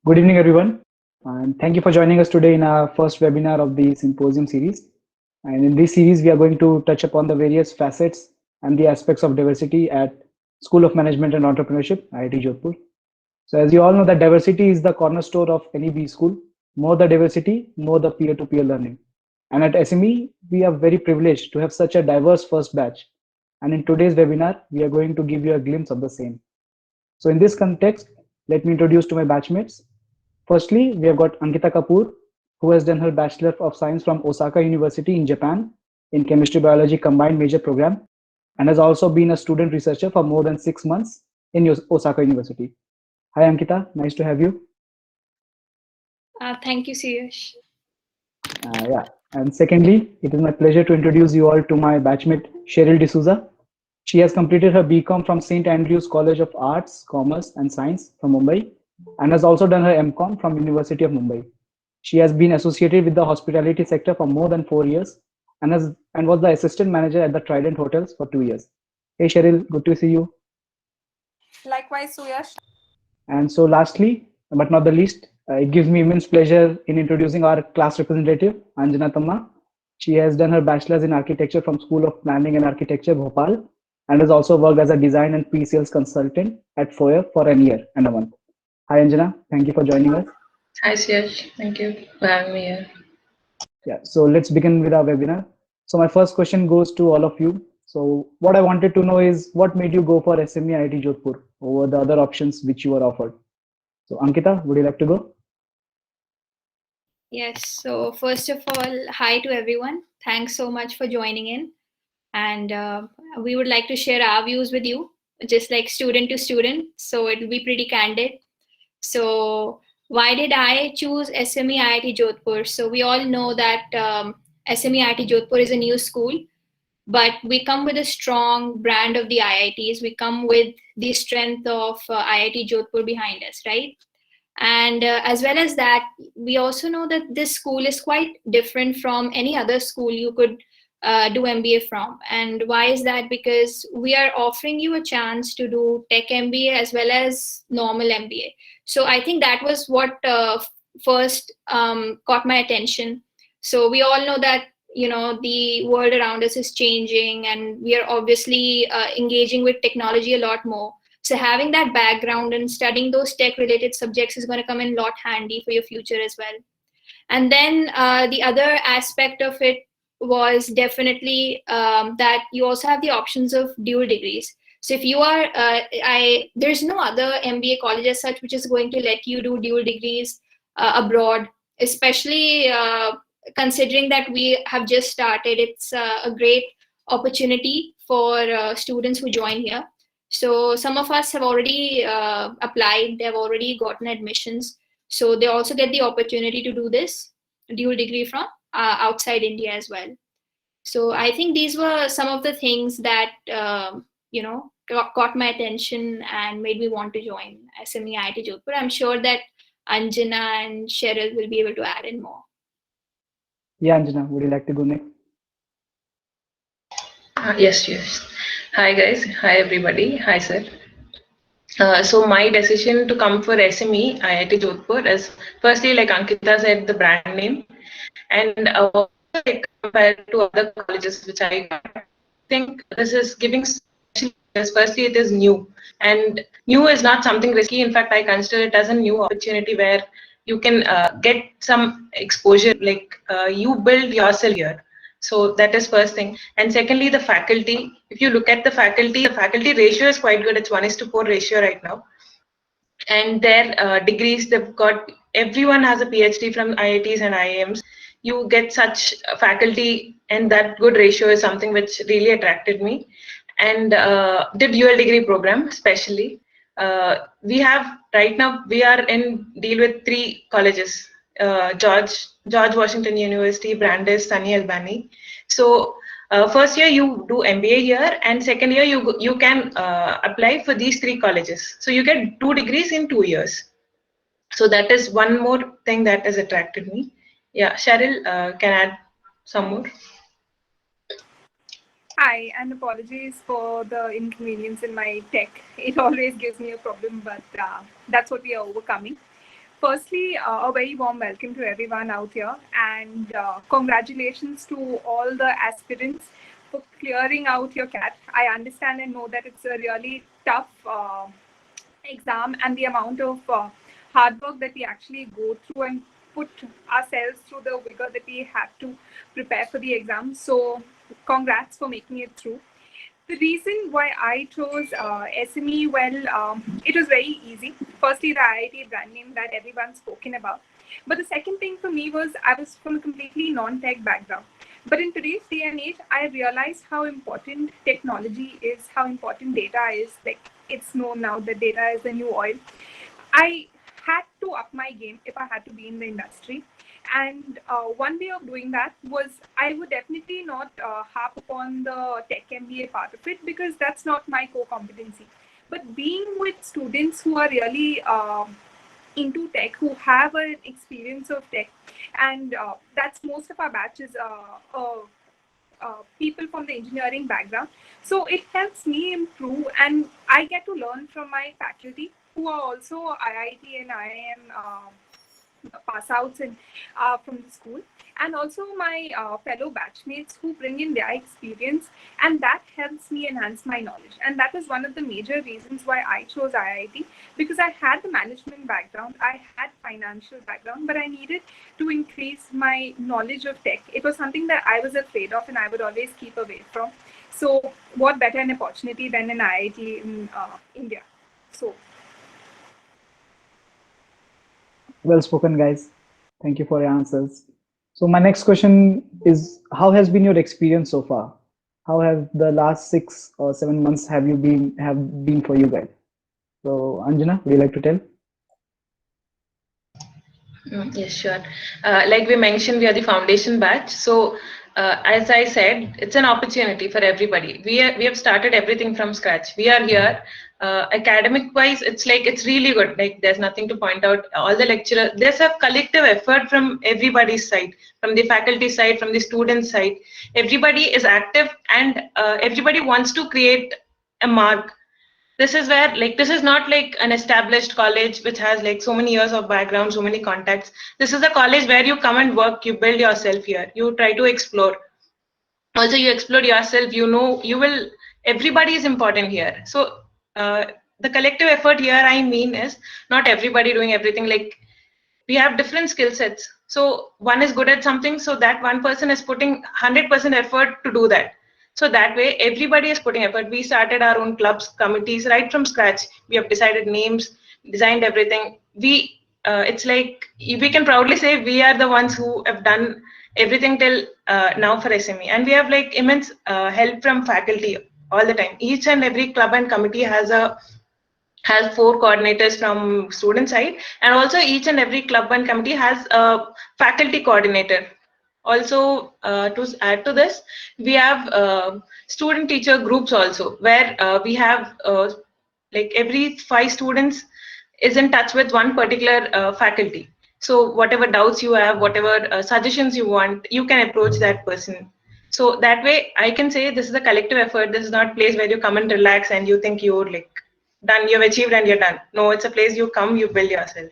Good evening, everyone, and thank you for joining us today in our first webinar of the symposium series. And in this series, we are going to touch upon the various facets and the aspects of diversity at School of Management and Entrepreneurship, IIT Jodhpur. So, as you all know, that diversity is the cornerstone of any B school. More the diversity, more the peer-to-peer learning. And at SME, we are very privileged to have such a diverse first batch. And in today's webinar, we are going to give you a glimpse of the same. So, in this context, let me introduce to my batchmates. Firstly, we have got Ankita Kapoor, who has done her Bachelor of Science from Osaka University in Japan in Chemistry Biology Combined Major Program and has also been a student researcher for more than 6 months in Osaka University. Hi, Ankita. Nice to have you. Thank you, Suyash. Yeah. And secondly, it is my pleasure to introduce you all to my batchmate, Cheryl D'Souza. She has completed her BCom from St. Andrews College of Arts, Commerce and Science from Mumbai and has also done her MCom from University of Mumbai. She has been associated with the hospitality sector for more than 4 years and was the assistant manager at the Trident Hotels for 2 years. Hey Cheryl, good to see you. Likewise, Suyash. And so lastly, but not the least, it gives me immense pleasure in introducing our class representative, Anjana Tamma. She has done her bachelor's in architecture from School of Planning and Architecture, Bhopal, and has also worked as a design and pre-sales consultant at FOIA for a year and a month. Hi Anjana, thank you for joining us. Hi, Siyash. Thank you for having me here. Yeah, so let's begin with our webinar. So my first question goes to all of you. So what I wanted to know is what made you go for SME IIT Jodhpur over the other options which you were offered? So Ankita, would you like to go? Yes, so first of all, hi to everyone. Thanks so much for joining in. And we would like to share our views with you, just like student to student. So it will be pretty candid. So, why did I choose SME IIT Jodhpur? So, we all know that SME IIT Jodhpur is a new school, but we come with a strong brand of the IITs. We come with the strength of IIT Jodhpur behind us, right? And as well as that, we also know that this school is quite different from any other school you could do MBA from. And why is that? Because we are offering you a chance to do tech MBA as well as normal MBA. So I think that was what first caught my attention. So we all know that the world around us is changing, and we are obviously engaging with technology a lot more. So having that background and studying those tech related subjects is going to come in a lot handy for your future as well. And then the other aspect of it was definitely that you also have the options of dual degrees. So if you are, there's no other MBA college as such which is going to let you do dual degrees abroad, especially considering that we have just started. It's a great opportunity for students who join here. So some of us have already applied, they've already gotten admissions. So they also get the opportunity to do this dual degree from outside India as well. So I think these were some of the things that caught my attention and made me want to join SME IIT Jodhpur. I'm sure that Anjana and Cheryl will be able to add in more. Yeah, Anjana, would you like to go next? Yes. Hi, guys. Hi, everybody. Hi, sir. So my decision to come for SME IIT Jodhpur is firstly, like Ankita said, the brand name, and also like compared to other colleges which I think this is giving. Firstly, it is new, and new is not something risky. In fact, I consider it as a new opportunity where you can get some exposure, like you build yourself here. So that is first thing. And secondly, the faculty. If you look at the faculty ratio is quite good. It's 1:4 ratio right now. And their degrees, they've got, everyone has a PhD from IITs and IIMs. You get such faculty, and that good ratio is something which really attracted me. And the dual degree program, especially. We have, right now, we are in deal with 3 colleges, George Washington University, Brandeis, Sunny Albany. So first year you do MBA here, and second year you can apply for these 3 colleges. So you get 2 degrees in 2 years. So that is one more thing that has attracted me. Yeah, Cheryl can add some more. Hi, and apologies for the inconvenience in my tech. It always gives me a problem, but that's what we are overcoming. Firstly, a very warm welcome to everyone out here, and congratulations to all the aspirants for clearing out your CAT. I understand and know that it's a really tough exam, and the amount of hard work that we actually go through and put ourselves through the vigor that we have to prepare for the exam. So congrats for making it through. The reason why I chose SME, well, it was very easy. Firstly, the IIT brand name that everyone's spoken about. But the second thing for me was I was from a completely non-tech background. But in today's day and age, I realized how important technology is, how important data is. Like, it's known now that data is the new oil. I had to up my game if I had to be in the industry. And one way of doing that was I would definitely not harp upon the tech MBA part of it, because that's not my core competency. But being with students who are really into tech, who have an experience of tech, and that's most of our batches, people from the engineering background. So it helps me improve, and I get to learn from my faculty who are also IIT and IIM pass outs and from the school, and also my fellow batchmates who bring in their experience, and that helps me enhance my knowledge. And that is one of the major reasons why I chose IIT, because I had the management background, I had financial background, but I needed to increase my knowledge of tech. It was something that I was afraid of and I would always keep away from. So what better an opportunity than an IIT in India? So Well spoken, guys. Thank you for your answers. So my next question is, how has been your experience so far? How have the last 6 or 7 months have been for you guys? So Anjana, would you like to tell? Yes, sure. Like we mentioned, we are the foundation batch. So, as I said, it's an opportunity for everybody. We have started everything from scratch. We are here. Academic wise, it's really good. Like, there's nothing to point out. All the lecturer, there's a collective effort from everybody's side, from the faculty side, from the student side. Everybody is active, and everybody wants to create a mark. This is where, like, this is not like an established college which has like so many years of background, so many contacts. This is a college where you come and work, you build yourself here, you try to explore. Also, you explore yourself, you know, you will, everybody is important here. So the collective effort here, I mean, is not everybody doing everything. Like, we have different skill sets. So one is good at something, so that one person is putting 100% effort to do that. So that way, everybody is putting effort. We started our own clubs, committees right from scratch. We have decided names, designed everything. It's like we can proudly say we are the ones who have done everything till now for SME, and we have like immense help from faculty all the time. Each and every club and committee has 4 coordinators from student side, and also each and every club and committee has a faculty coordinator. Also, to add to this, we have student teacher groups also, where we have like every 5 students is in touch with one particular faculty. So whatever doubts you have, whatever suggestions you want, you can approach that person. So that way, I can say this is a collective effort. This is not a place where you come and relax and you think you're like done, you've achieved and you're done. No, it's a place you come, you build yourself.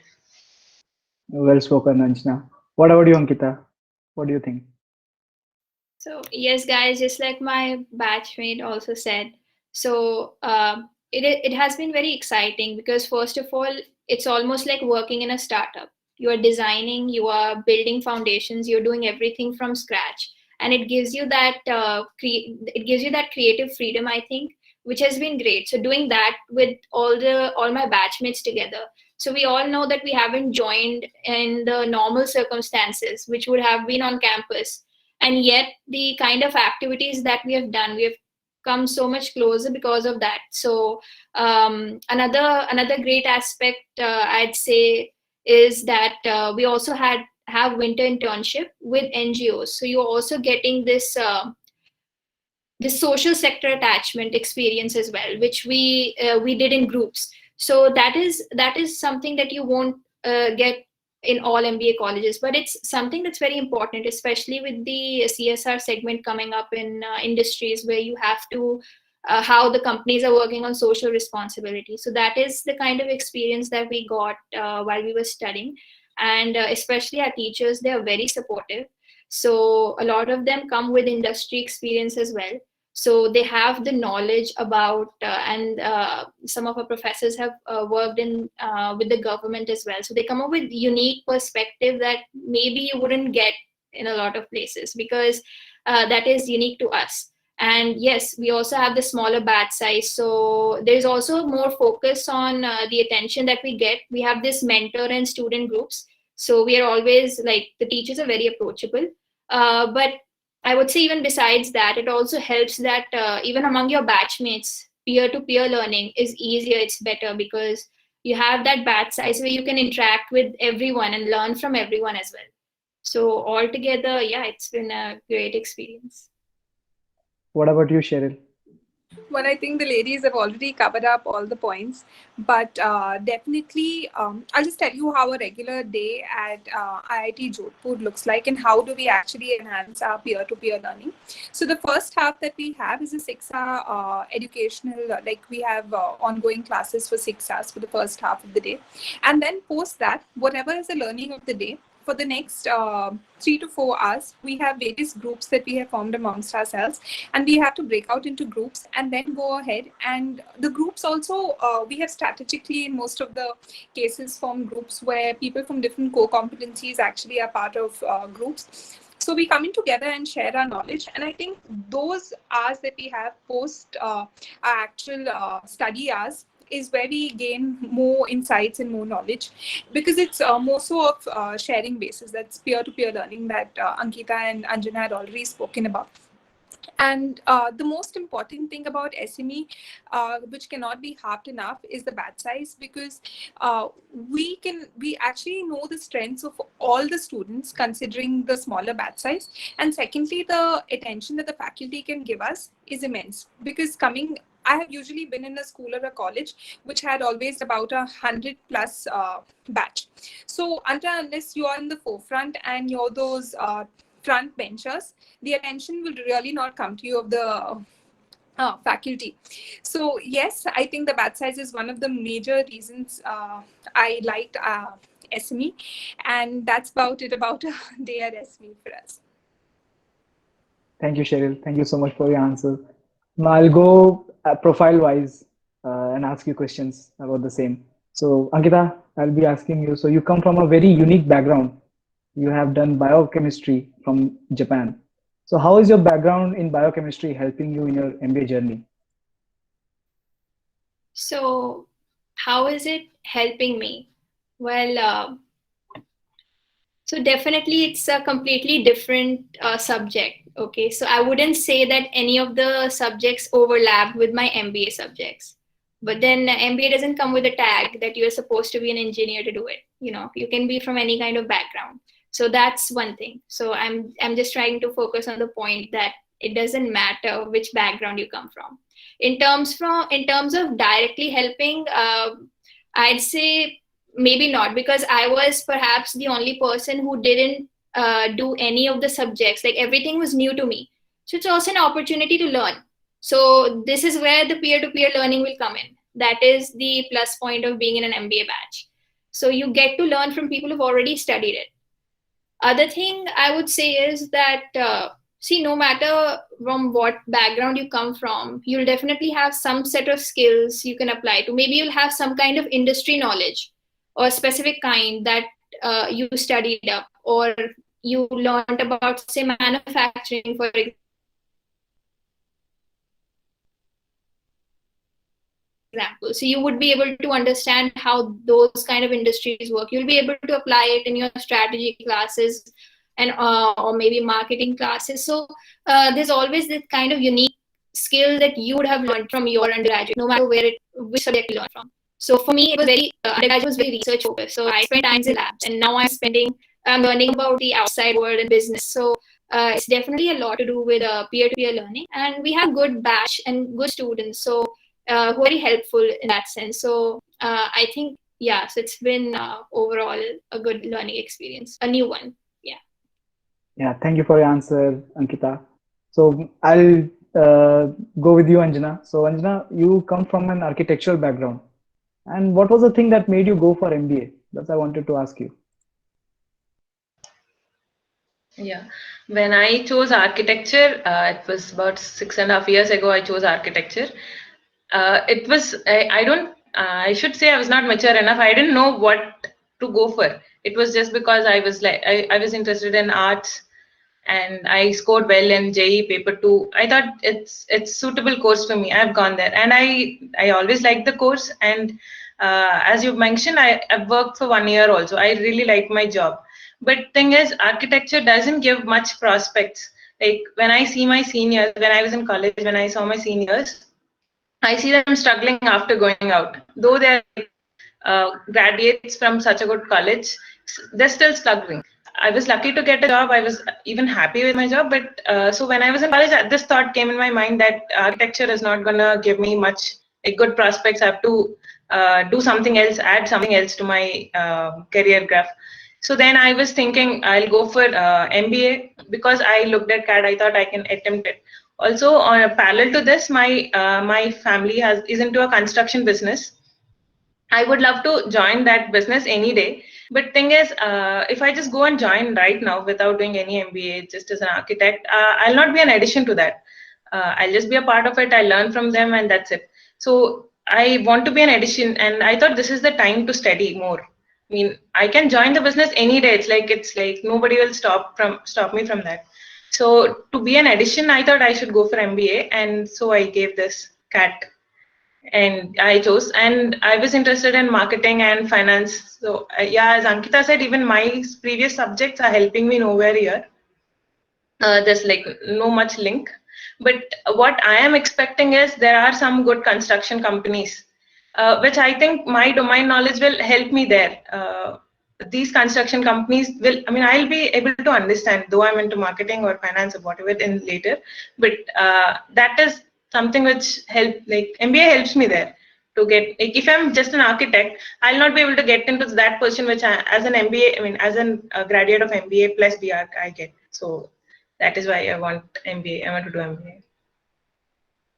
Well spoken, Anjana. What about you, Ankita? What do you think? So yes, guys, just like my batchmate also said, so it has been very exciting, because first of all, it's almost like working in a startup. You are designing, you are building foundations, you're doing everything from scratch, and it gives you that creative freedom, I think, which has been great. So doing that with all my batchmates together. So we all know that we haven't joined in the normal circumstances, which would have been on campus, and yet the kind of activities that we have done, we have come so much closer because of that. So another great aspect, I'd say, is that we also have winter internship with NGOs. So you're also getting this social sector attachment experience as well, which we did in groups. So that is something that you won't get in all MBA colleges, but it's something that's very important, especially with the CSR segment coming up in industries, where you have to how the companies are working on social responsibility. So that is the kind of experience that we got while we were studying. And especially our teachers, they are very supportive. So a lot of them come with industry experience as well. So they have the knowledge about, and some of our professors have worked in with the government as well. So they come up with unique perspective that maybe you wouldn't get in a lot of places, because that is unique to us. And yes, we also have the smaller batch size, so there's also more focus on the attention that we get. We have this mentor and student groups, so we are always like, the teachers are very approachable. But I would say even besides that, it also helps that even among your batchmates, peer-to-peer learning is easier, it's better, because you have that batch size where you can interact with everyone and learn from everyone as well. So altogether, yeah, it's been a great experience. What about you, Cheryl? Well, I think the ladies have already covered up all the points, but definitely, I'll just tell you how a regular day at IIT Jodhpur looks like and how do we actually enhance our peer-to-peer learning. So the first half that we have is a 6-hour educational, like we have ongoing classes for 6 hours for the first half of the day. And then post that, whatever is the learning of the day, for the next 3 to 4 hours, we have various groups that we have formed amongst ourselves, and we have to break out into groups and then go ahead. And the groups also, we have strategically in most of the cases formed groups where people from different core competencies actually are part of groups. So we come in together and share our knowledge. And I think those hours that we have post our actual study hours is where we gain more insights and more knowledge, because it's more so of sharing basis. That's peer-to-peer learning that Ankita and Anjana had already spoken about. And the most important thing about SME, which cannot be harped enough, is the batch size, because we actually know the strengths of all the students considering the smaller batch size. And secondly, the attention that the faculty can give us is immense, because I have usually been in a school or a college which had always about 100+ batch. So unless you are in the forefront and you're those front benchers, the attention will really not come to you of the faculty. So yes, I think the batch size is one of the major reasons I liked SME, and that's about it about a day at SME for us. Thank you, Cheryl. Thank you so much for your answer. Now I'll go profile-wise and ask you questions about the same. So, Ankita, I'll be asking you. So, you come from a very unique background. You have done biochemistry from Japan. So, how is your background in biochemistry helping you in your MBA journey? So how is it helping me? Well, so definitely it's a completely different subject. Okay, so I wouldn't say that any of the subjects overlap with my MBA subjects. But then MBA doesn't come with a tag that you're supposed to be an engineer to do it. You know, you can be from any kind of background. So that's one thing. So I'm just trying to focus on the point that it doesn't matter which background you come from. In terms of directly helping, I'd say maybe not, because I was perhaps the only person who didn't do any of the subjects. Like everything was new to me. So it's also an opportunity to learn. So this is where the peer-to-peer learning will come in. That is the plus point of being in an MBA batch. So you get to learn from people who've already studied it. Other thing I would say is that, see, no matter from what background you come from, you'll definitely have some set of skills you can apply to. Maybe you'll have some kind of industry knowledge or a specific kind that you studied up, or you learned about, say, manufacturing, for example. So you would be able to understand how those kind of industries work. You'll be able to apply it in your strategy classes and or maybe marketing classes. So there's always this kind of unique skill that you would have learned from your undergraduate, no matter which subject you learned from. So for me, it was undergraduate was very research focused. So I spent times in labs, and now I'm learning about the outside world and business. So it's definitely a lot to do with peer-to-peer learning, and we have good batch and good students. So who are very helpful in that sense. So I think, yeah, so it's been overall a good learning experience, a new one. Yeah. Yeah, thank you for your answer, Ankita. So I'll go with you, Anjana. So, Anjana, you come from an architectural background. And what was the thing that made you go for MBA? That's I wanted to ask you. Yeah, when I chose architecture, it was about 6.5 years ago. I chose architecture. It was I don't I should say I was not mature enough. I didn't know what to go for. It was just because I was like I was interested in arts, and I scored well in JE paper 2. I thought it's suitable course for me. I've gone there, and I always liked the course. And as you mentioned, I've worked for 1 year also. I really like my job, but thing is, architecture doesn't give much prospects. Like when I see my seniors, when I was in college, when I saw my seniors, I see them struggling after going out. Though they're graduates from such a good college, they're still struggling. I was lucky to get a job. I was even happy with my job. But so when I was in college, this thought came in my mind that architecture is not gonna give me much good prospects. I have to do something else, add something else to my career graph. So then I was thinking I'll go for MBA because I looked at CAD. I thought I can attempt it. Also, on a parallel to this, my family is into a construction business. I would love to join that business any day. But thing is, if I just go and join right now without doing any MBA, just as an architect, I'll not be an addition to that. I'll just be a part of it. I learn from them, and that's it. So I want to be an addition, and I thought this is the time to study more. I mean, I can join the business any day. It's like nobody will stop me from that. So to be an addition, I thought I should go for MBA, and so I gave this CAT and I chose, and I was interested in marketing and finance. So yeah, as Ankita said, even my previous subjects are helping me nowhere here. There's like no much link, but what I am expecting is there are some good construction companies, which I think my domain knowledge will help me there. These construction companies will, I mean, I'll be able to understand, though I'm into marketing or finance or whatever in later, but that is something which like MBA helps me there to get, like if I'm just an architect, I'll not be able to get into that position which as an MBA, I mean, as an graduate of MBA plus BR, I get. So that is why I want MBA. I want to do MBA.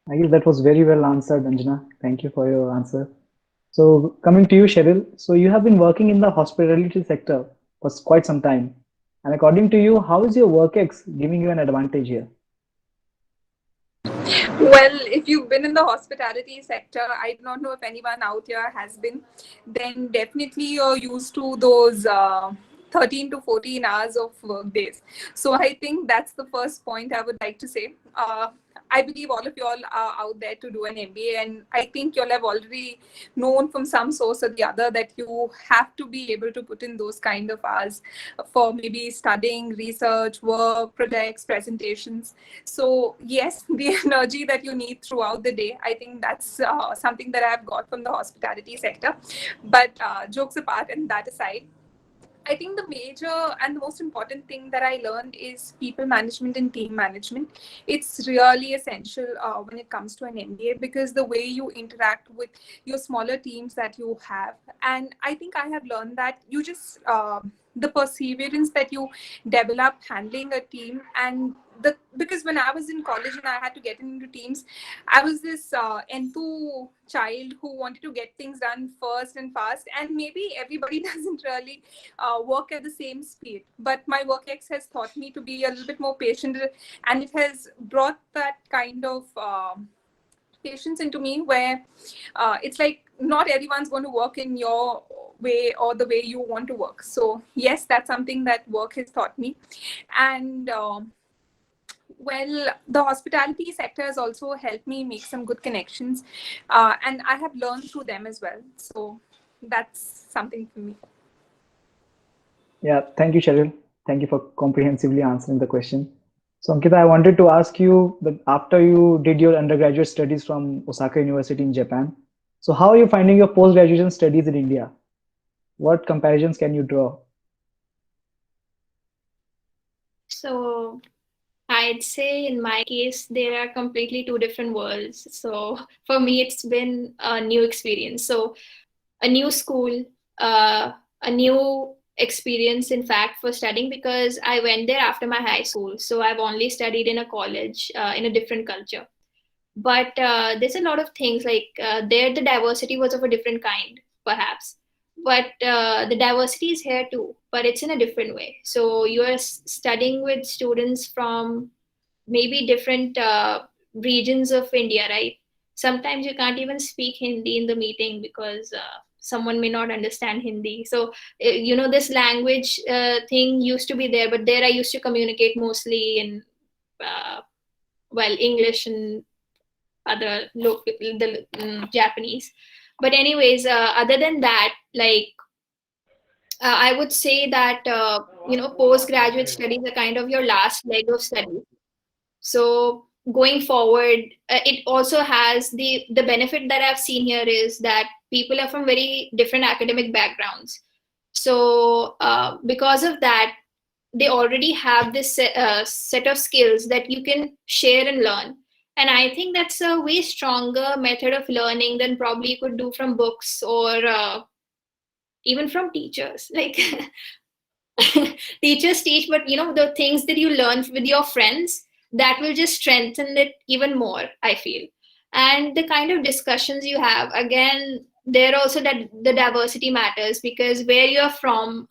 I guess that was very well answered, Anjana. Thank you for your answer. So, coming to you, Cheryl. So, you have been working in the hospitality sector for quite some time. And according to you, how is your work ex giving you an advantage here? Well, if you've been in the hospitality sector, I do not know if anyone out here has been, then definitely you're used to those 13 to 14 hours of work days. So I think that's the first point I would like to say. I believe all of you all are out there to do an MBA, and I think you'll have already known from some source or the other that you have to be able to put in those kind of hours for maybe studying, research, work, projects, presentations. So yes, the energy that you need throughout the day, I think that's something that I've got from the hospitality sector. But jokes apart and that aside, I think the major and the most important thing that I learned is people management and team management. It's really essential when it comes to an MBA, because the way you interact with your smaller teams that you have, and I think I have learned that you just the perseverance that you develop handling a team, and the because when I was in college and I had to get into teams, I was this enthu child who wanted to get things done first and fast, and maybe everybody doesn't really work at the same speed. But my work ex has taught me to be a little bit more patient, and it has brought that kind of patience into me where it's like not everyone's going to work in your way or the way you want to work. So yes, that's something that work has taught me. And well, the hospitality sector has also helped me make some good connections, and I have learned through them as well. So that's something for me. Yeah, thank you, Cheryl. Thank you for comprehensively answering the question. So, Ankita, I wanted to ask you that after you did your undergraduate studies from Osaka University in Japan, so how are you finding your post-graduation studies in India? What comparisons can you draw? So I'd say in my case, there are completely two different worlds. So for me, it's been a new experience. So a new school, a new experience, in fact, for studying, because I went there after my high school. So I've only studied in a college in a different culture. But there's a lot of things like there the diversity was of a different kind, perhaps. But the diversity is here too, but it's in a different way. So you are studying with students from maybe different regions of India, right? Sometimes you can't even speak Hindi in the meeting because someone may not understand Hindi. So, this language thing used to be there, but there I used to communicate mostly in, English and other local, the Japanese. But anyways, other than that, like, I would say that, postgraduate studies are kind of your last leg of study. So going forward, it also has the benefit that I've seen here is that people are from very different academic backgrounds. So because of that, they already have this set of skills that you can share and learn. And I think that's a way stronger method of learning than probably you could do from books or even from teachers. Like teachers teach, but the things that you learn with your friends, that will just strengthen it even more, I feel. And the kind of discussions you have, again, there also that the diversity matters, because where you're from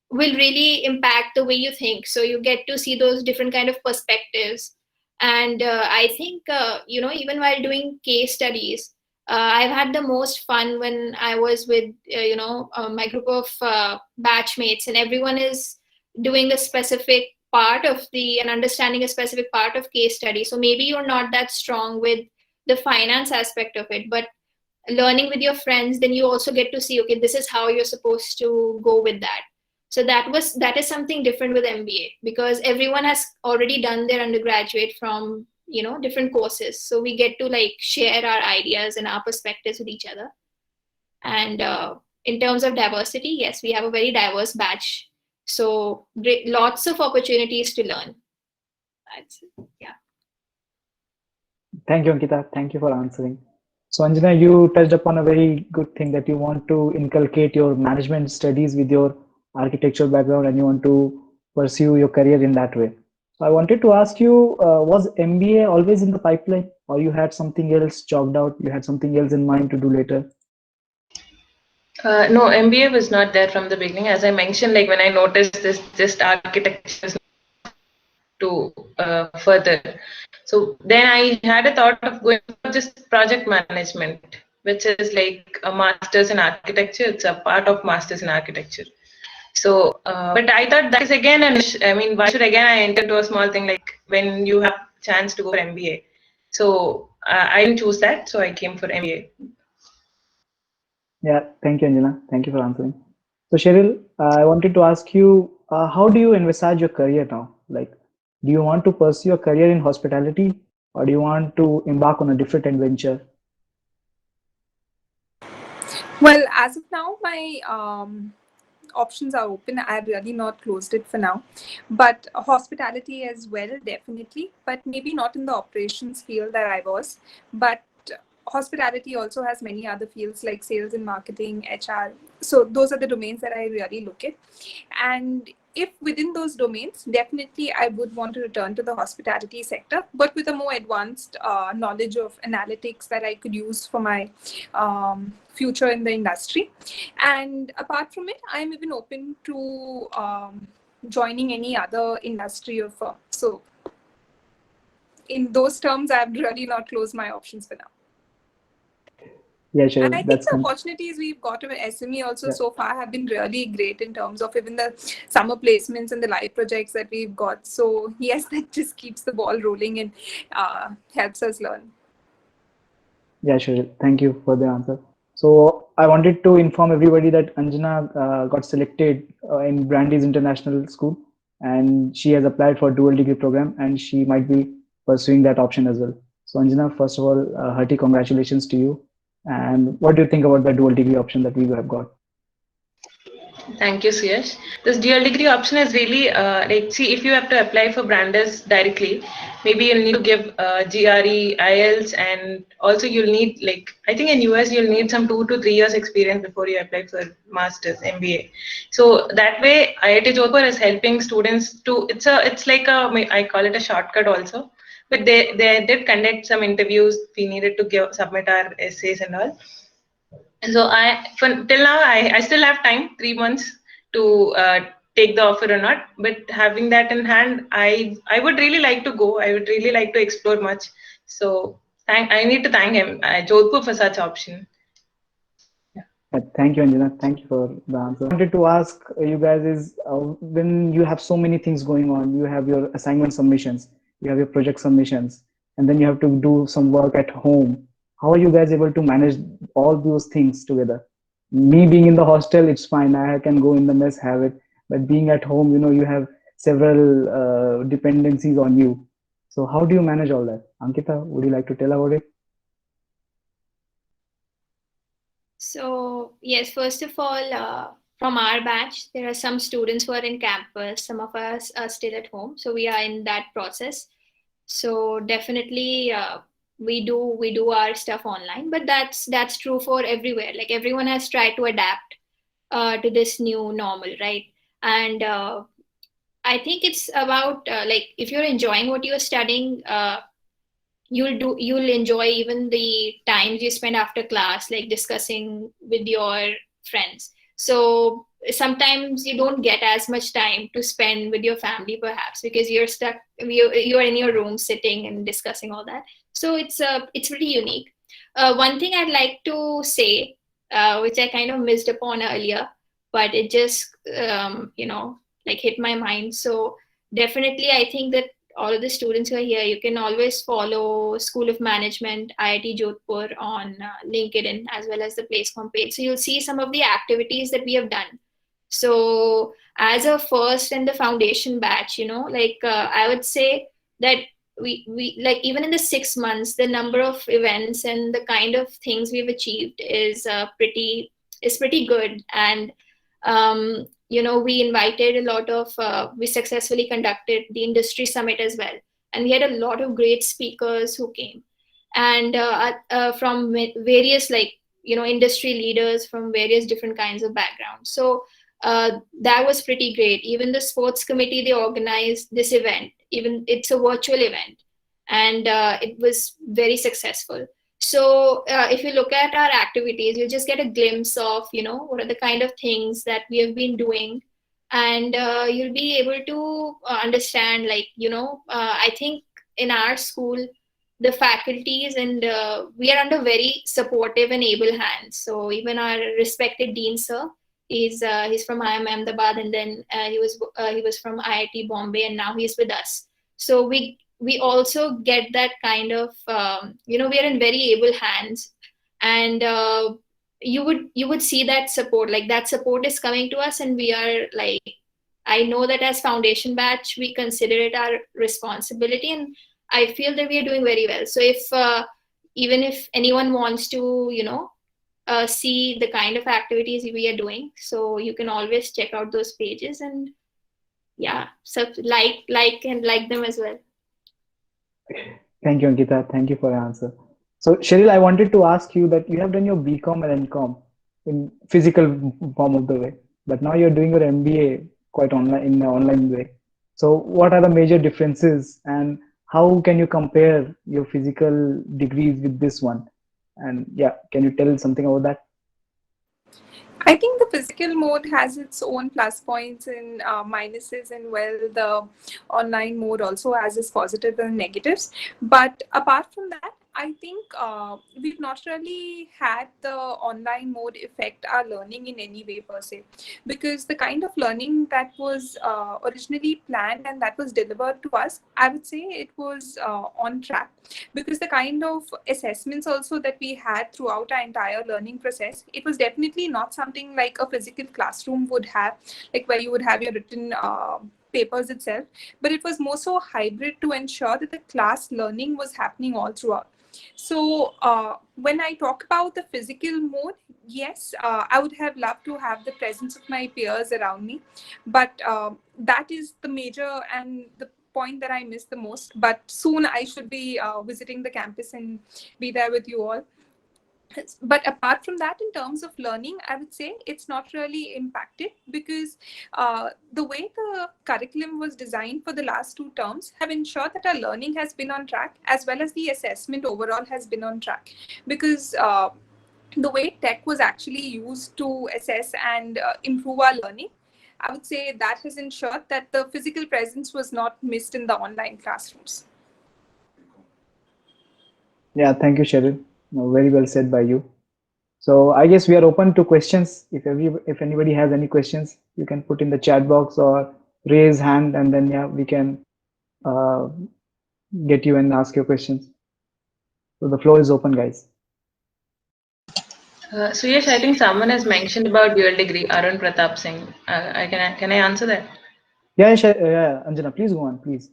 will really impact the way you think. So you get to see those different kind of perspectives. And I think even while doing case studies, I've had the most fun when I was with my group of batchmates, and everyone is doing a specific part of the and understanding a specific part of case study. So maybe you're not that strong with the finance aspect of it, but learning with your friends, then you also get to see, okay, this is how you're supposed to go with that. So that is something different with MBA, because everyone has already done their undergraduate from different courses. So we get to like share our ideas and our perspectives with each other. And in terms of diversity, yes, we have a very diverse batch. So lots of opportunities to learn. Yeah. Thank you, Ankita. Thank you for answering. So, Anjana, you touched upon a very good thing that you want to inculcate your management studies with your architecture background and you want to pursue your career in that way. So, I wanted to ask you, was MBA always in the pipeline, or you had something else chalked out? You had something else in mind to do later? No, MBA was not there from the beginning. As I mentioned, like when I noticed this, just architecture is to further. So then I had a thought of going for just project management, which is like a master's in architecture. It's a part of master's in architecture. So, but I thought that is again, I mean, why should again I enter into a small thing like when you have chance to go for MBA? So I didn't choose that. So I came for MBA. Yeah, thank you, Anjana. Thank you for answering. So, Cheryl, I wanted to ask you, how do you envisage your career now? Like, do you want to pursue a career in hospitality, or do you want to embark on a different adventure? Well, as of now, my options are open. I've really not closed it for now, but hospitality as well, definitely, but maybe not in the operations field that I was. But hospitality also has many other fields like sales and marketing, HR. So those are the domains that I really look at. And if within those domains, definitely I would want to return to the hospitality sector, but with a more advanced knowledge of analytics that I could use for my future in the industry. And apart from it, I'm even open to joining any other industry or firm. So in those terms, I've really not closed my options for now. Yeah, And I Cheryl, think that's the opportunities we've got with SME also Yeah. so far have been really great in terms of even the summer placements and the live projects that we've got. So yes, that just keeps the ball rolling and helps us learn. Yeah, Cheryl, thank you for the answer. So I wanted to inform everybody that Anjana got selected in Brandeis International School, and she has applied for dual degree program, and she might be pursuing that option as well. So Anjana, first of all, hearty congratulations to you. And what do you think about the dual degree option that we have got? Thank you, Suyash. This dual degree option is really like, see, if you have to apply for Brandes directly, maybe you'll need to give GRE, IELTS, and also you'll need, like, I think in US you'll need some 2 to 3 years experience before you apply for masters MBA. So that way, IIT Jodhpur is helping students to. It's like a, I call it a shortcut also. But they did conduct some interviews. We needed to submit our essays and all. So till now I still have time, 3 months to take the offer or not. But having that in hand, I would really like to go. I would really like to explore much. So I need to thank him, Jodhpur, for such option. Thank you, Anjana. Thank you for the answer. I wanted to ask you guys is when you have so many things going on, you have your assignment submissions, you have your project submissions, and then you have to do some work at home. How are you guys able to manage all those things together? Me being in the hostel, it's fine. I can go in the mess, have it. But being at home, you have several dependencies on you. So how do you manage all that? Ankita, would you like to tell about it? So yes, first of all, from our batch, there are some students who are in campus. Some of us are still at home, so we are in that process. So definitely, we do our stuff online, but that's true for everywhere. Like everyone has tried to adapt to this new normal, right? And I think it's about like if you're enjoying what you're studying, you'll enjoy even the times you spend after class, like discussing with your friends. So sometimes you don't get as much time to spend with your family, perhaps because you're stuck, you're in your room sitting and discussing all that. So it's really unique. One thing I'd like to say, which I kind of missed upon earlier, but it just like hit my mind. So definitely I think that all of the students who are here, you can always follow School of Management, IIT Jodhpur on LinkedIn as well as the PlaceCom page. So you'll see some of the activities that we have done. So as a first and the foundation batch, like I would say that we like even in the 6 months, the number of events and the kind of things we've achieved is pretty good. And we invited a lot of, we successfully conducted the industry summit as well. And we had a lot of great speakers who came. And from various, like, industry leaders from various different kinds of backgrounds. So that was pretty great. Even the sports committee, they organized this event. Even it's a virtual event. And it was very successful. So if you look at our activities, you just get a glimpse of, what are the kind of things that we have been doing. And you'll be able to understand, like, I think in our school, the faculties and we are under very supportive and able hands. So even our respected dean sir, he's from IIM Ahmedabad, and then he was from IIT Bombay, and now he's with us. So we also get that kind of we are in very able hands. And you would see that support, like that support is coming to us, and we are like, I know that as foundation batch we consider it our responsibility, and I feel that we are doing very well. So if even if anyone wants to see the kind of activities we are doing, so you can always check out those pages, and yeah, so like them as well. Thank you, Ankita. Thank you for your answer. So, Cheryl, I wanted to ask you that you have done your BCom and MCom in physical form of the way, but now you're doing your MBA quite online in an online way. So, what are the major differences, and how can you compare your physical degrees with this one? And yeah, can you tell something about that? I think the physical mode has its own plus points and minuses, and well, the online mode also has its positives and negatives. But apart from that, I think we've not really had the online mode affect our learning in any way per se, because the kind of learning that was originally planned and that was delivered to us, I would say it was on track, because the kind of assessments also that we had throughout our entire learning process, it was definitely not something like a physical classroom would have, like where you would have your written papers itself, but it was more so hybrid to ensure that the class learning was happening all throughout. So when I talk about the physical mode, yes, I would have loved to have the presence of my peers around me, but that is the major and the point that I miss the most. But soon I should be visiting the campus and be there with you all. But apart from that, in terms of learning, I would say it's not really impacted, because the way the curriculum was designed for the last 2 terms have ensured that our learning has been on track, as well as the assessment overall has been on track, because the way tech was actually used to assess and improve our learning, I would say that has ensured that the physical presence was not missed in the online classrooms. Yeah, thank you, Cheryl. No, very well said by you. So I guess we are open to questions. If anybody has any questions, you can put in the chat box or raise hand, and then yeah, we can uh, get you and ask your questions. So the floor is open, guys. So yes, I think someone has mentioned about dual degree, Arun Pratap Singh. Can I answer that? Yeah, yeah, Anjana, please go on, please.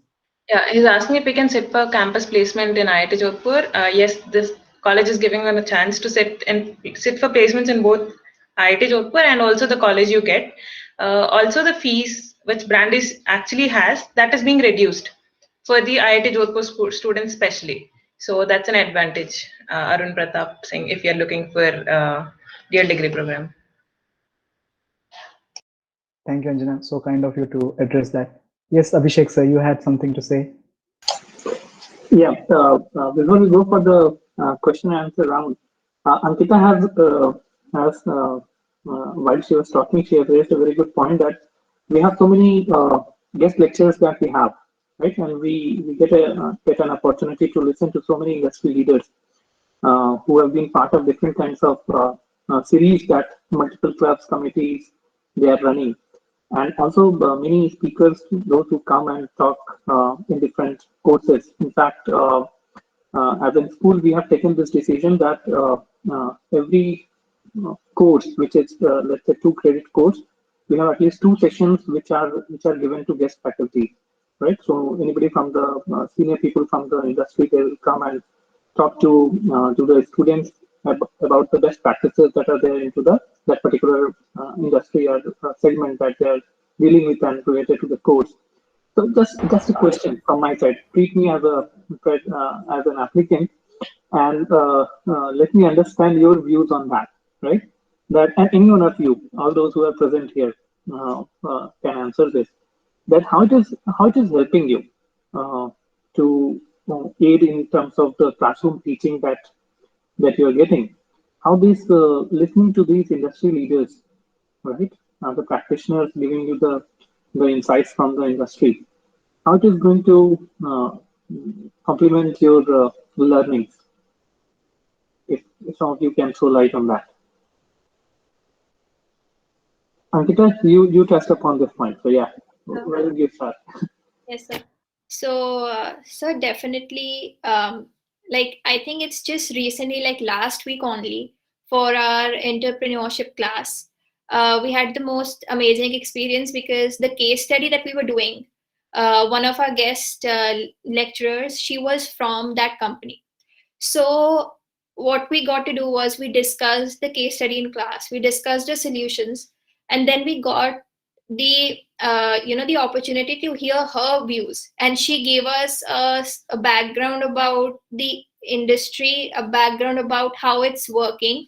Yeah, he's asking if we can sit for campus placement in IIT Jodhpur. Yes, this college is giving them a chance to sit for placements in both IIT Jodhpur and also the college you get. Also, the fees which Brandeis actually has, that is being reduced for the IIT Jodhpur students especially. So that's an advantage, Arun Pratap Singh, if you're looking for dual degree program. Thank you, Anjana. So kind of you to address that. Yes, Abhishek sir, you had something to say. Yeah, before we go for the question and answer round, Ankita while she was talking, she has raised a very good point that we have so many guest lectures that we have, right? And we get an opportunity to listen to so many industry leaders who have been part of different kinds of series that multiple clubs, committees, they are running. And also many speakers, those who come and talk in different courses. In fact, as in school, we have taken this decision that every course, which is let's say 2 credit course, we have at least 2 sessions which are given to guest faculty, right? So anybody from the senior people from the industry, they will come and talk to the students about the best practices that are there into that particular industry or segment that they are dealing with and related to the course. So just a question from my side. Treat me as an applicant, and let me understand your views on that, right? That and any one of you, all those who are present here, can answer this. That how it is helping you to aid in terms of the classroom teaching that you are getting. How this listening to these industry leaders, right? The practitioners giving you the insights from the industry, how it is going to complement your learnings, if some of you can throw light on that. Ankita, you touched upon this point, so yeah, where will you start? Yes, sir. So definitely, like I think it's just recently, like last week only, for our entrepreneurship class, we had the most amazing experience because the case study that we were doing, one of our guest lecturers, she was from that company. So what we got to do was we discussed the case study in class, we discussed the solutions, and then we got the the opportunity to hear her views, and she gave us a background about the industry, a background about how it's working,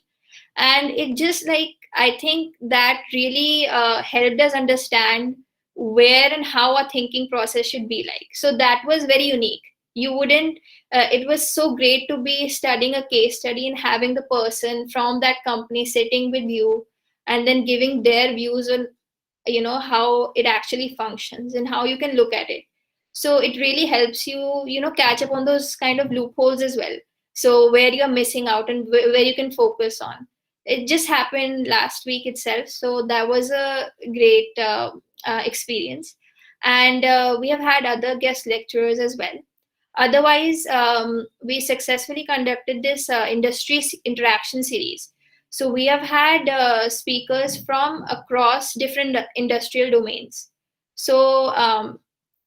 and it just like I think that really helped us understand where and how our thinking process should be like. So that was very unique. You wouldn't it was so great to be studying a case study and having the person from that company sitting with you and then giving their views on how it actually functions and how you can look at it. So it really helps you catch up on those kind of loopholes as well, so where you're missing out and where you can focus on. It just happened last week itself, so that was a great experience. And we have had other guest lecturers as well. Otherwise, we successfully conducted this industry interaction series. So we have had speakers from across different industrial domains. So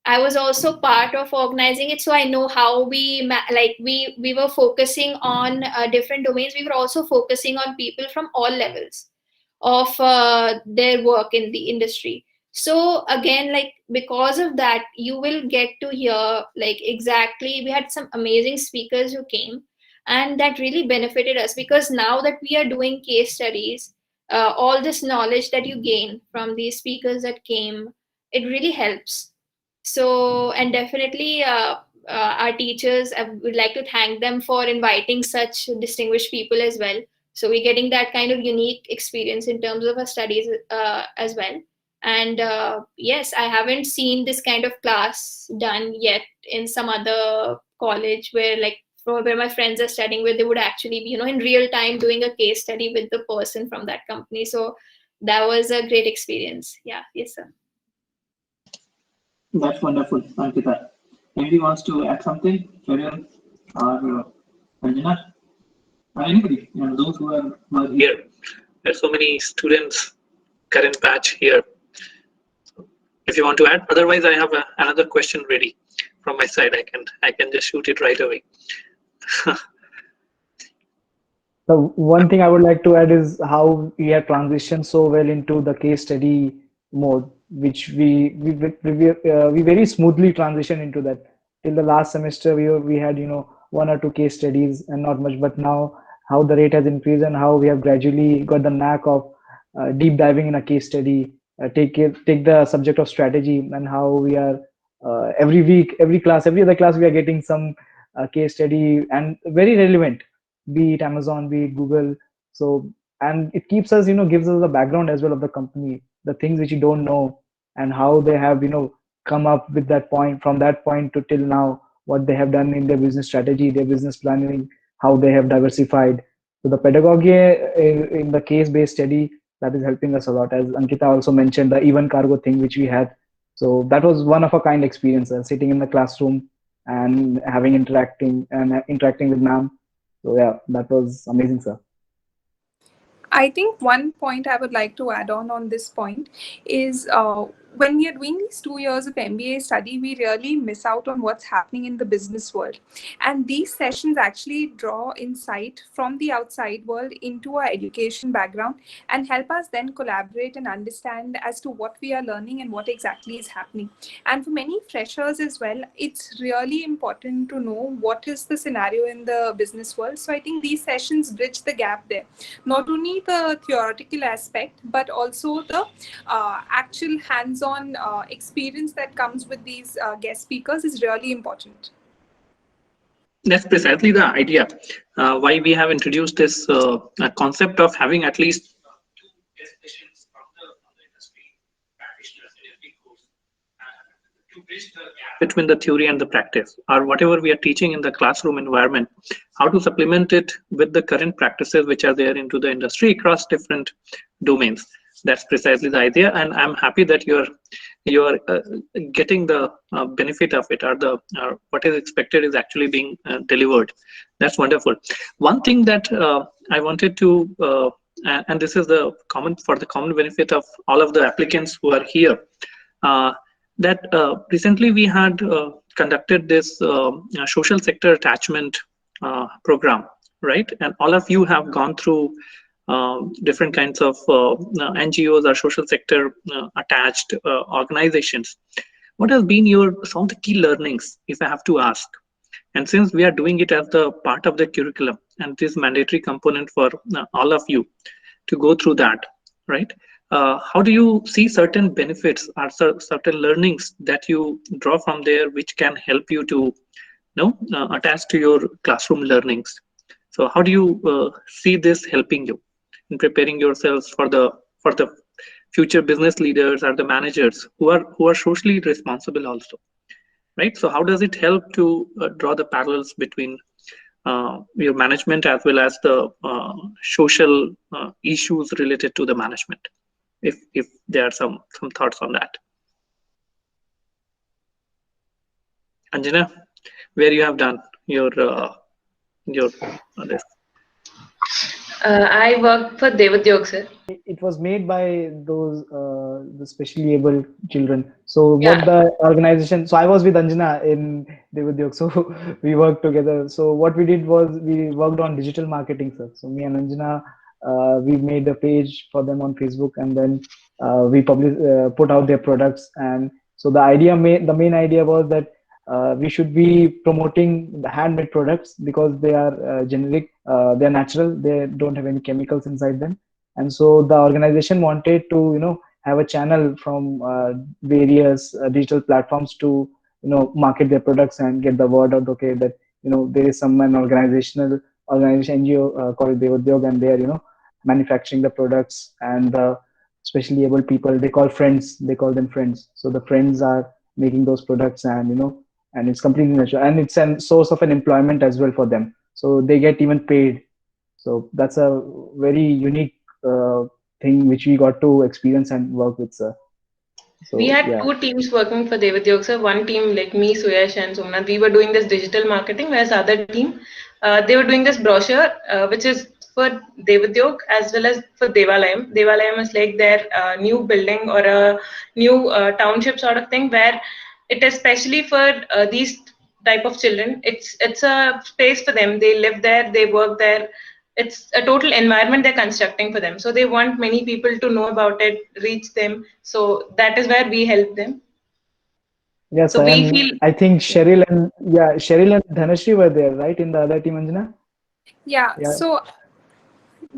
I was also part of organizing it, so I know how we were focusing on different domains. We were also focusing on people from all levels of their work in the industry. So again, like because of that, you will get to hear like exactly. We had some amazing speakers who came, and that really benefited us because now that we are doing case studies, all this knowledge that you gain from these speakers that came, it really helps. So, and definitely our teachers, I would like to thank them for inviting such distinguished people as well. So we're getting that kind of unique experience in terms of our studies as well. And yes, I haven't seen this kind of class done yet in some other college where like where my friends are studying, where they would actually be, in real time doing a case study with the person from that company. So that was a great experience. Yeah, yes, sir. That's wonderful, Ankita. Anybody wants to add something? Karen or Anjana? Or anybody? Those who are here. There's so many students, current batch here. If you want to add, otherwise I have another question ready from my side. I can just shoot it right away. So one thing I would like to add is how we have transitioned so well into the case study mode, which we very smoothly transitioned into that. Till the last semester, we had one or two case studies and not much, but now how the rate has increased and how we have gradually got the knack of deep diving in a case study, take the subject of strategy, and how we are every week, every class, every other class, we are getting some case study and very relevant, be it Amazon, be it Google. So, and it keeps us, gives us the background as well of the company, the things which you don't know, and how they have, come up with that point, from that point to till now, what they have done in their business strategy, their business planning, how they have diversified. So the pedagogy in the case-based study, that is helping us a lot. As Ankita also mentioned, the even cargo thing which we had. So that was one of a kind experience, sitting in the classroom and having interacting with ma'am. So yeah, that was amazing, sir. I think one point I would like to add on this point is when we are doing these 2 years of MBA study, we really miss out on what's happening in the business world. And these sessions actually draw insight from the outside world into our education background and help us then collaborate and understand as to what we are learning and what exactly is happening. And for many freshers as well, it's really important to know what is the scenario in the business world. So I think these sessions bridge the gap there. Not only the theoretical aspect, but also the actual hands-on experience that comes with these guest speakers is really important. That's precisely the idea why we have introduced this concept of having at least two guest sessions from the industry practitioners in every course to bridge the gap between the theory and the practice, or whatever we are teaching in the classroom environment, how to supplement it with the current practices which are there into the industry across different domains. That's precisely the idea, and I'm happy that you're getting the benefit of it, or the what is expected is actually being delivered. That's wonderful. One thing that I wanted to and this is the common benefit of all of the applicants who are here, that recently we had conducted this social sector attachment program, right? And all of you have gone through different kinds of NGOs or social sector attached organizations. What has been some of the key learnings, if I have to ask? And since we are doing it as the part of the curriculum, and this mandatory component for all of you to go through that, right? How do you see certain benefits or certain learnings that you draw from there, which can help you to attach to your classroom learnings? So how do you see this helping you in preparing yourselves for the future business leaders or the managers who are socially responsible also, right? So how does it help to draw the parallels between your management as well as the social issues related to the management? If there are some thoughts on that. Anjana, where you have done your this. I work for Devadyog, sir. It was made by those the specially able children. So what Yeah. the organization? So I was with Anjana in Devadyog, so we worked together. So what we did was we worked on digital marketing, sir. So me and Anjana, we made a page for them on Facebook, and then we put out their products. And so the main idea was that we should be promoting the handmade products because they are generic, they are natural, they don't have any chemicals inside them. And so the organization wanted to have a channel from various digital platforms to market their products and get the word out, okay, that there is some an organization NGO called Devodyog, and they are manufacturing the products, and the especially able people, they call them friends. So the friends are making those products, and and it's completely natural, and it's a source of an employment as well for them, so they get even paid. So that's a very unique uh, thing which we got to experience and work with, sir. We So had yeah. two teams working for Devadyog, sir. One team, like me, Suyash, and Somnath, we were doing this digital marketing, whereas other team, they were doing this brochure, which is for Devadyog as well as for Devalayam. Devalayam is like their new building or a new township sort of thing, where it is specially for these type of children. It's a space for them. They live there, they work there. It's a total environment they're constructing for them. So they want many people to know about it, reach them. So that is where we help them. Yes, So we and feel, I think Cheryl and Dhanashri were there, right, in the other team, Anjana? Yeah, Yeah. so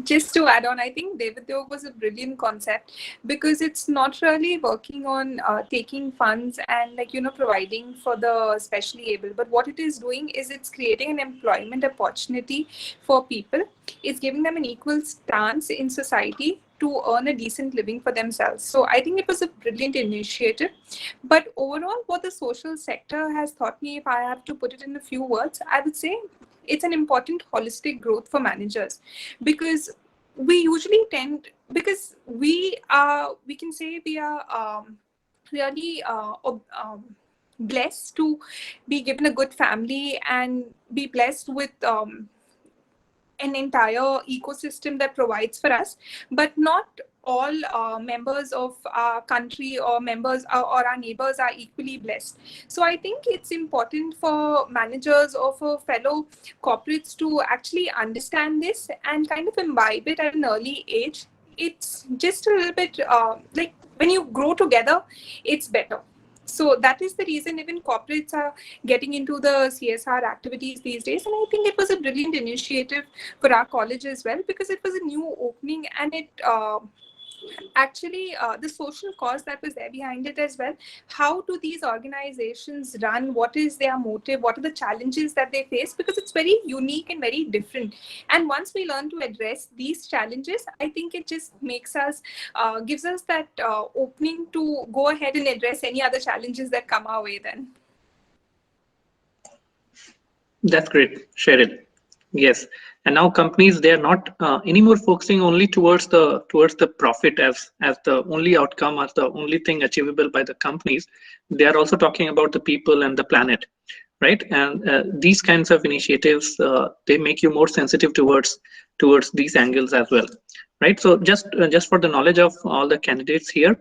just to add on, I think Devadyog was a brilliant concept because it's not really working on taking funds and providing for the specially able, but what it is doing is it's creating an employment opportunity for people. It's giving them an equal stance in society to earn a decent living for themselves. So I think it was a brilliant initiative. But overall, what the social sector has taught me, if I have to put it in a few words, I would say it's an important holistic growth for managers, because we usually tend, because we can say we are really blessed to be given a good family and be blessed with an entire ecosystem that provides for us, but not all members of our country or members or our neighbors are equally blessed. So I think it's important for managers or for fellow corporates to actually understand this and kind of imbibe it at an early age. It's just a little bit like when you grow together, it's better. So that is the reason even corporates are getting into the CSR activities these days. And I think it was a brilliant initiative for our college as well, because it was a new opening, and it actually the social cause that was there behind it as well. How do these organizations run? What is their motive? What are the challenges that they face? Because it's very unique and very different. And once we learn to address these challenges, I think it just makes us, gives us that opening to go ahead and address any other challenges that come our way then. That's great, Cheryl. Yes, and now companies, they are not anymore focusing only towards the profit as the only outcome, as the only thing achievable by the companies. They are also talking about the people and the planet, right? And these kinds of initiatives, they make you more sensitive towards these angles as well, right? So just for the knowledge of all the candidates here,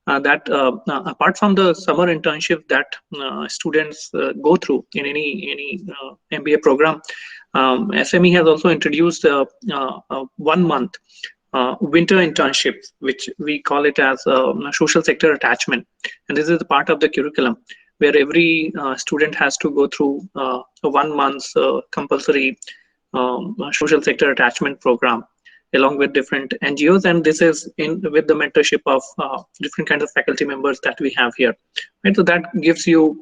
that apart from the summer internship that students go through in any MBA program, SME has also introduced a 1 month winter internship, which we call it as social sector attachment. And this is a part of the curriculum where every student has to go through a 1 month compulsory social sector attachment program along with different NGOs, and this is in with the mentorship of different kinds of faculty members that we have here. Right, so that gives you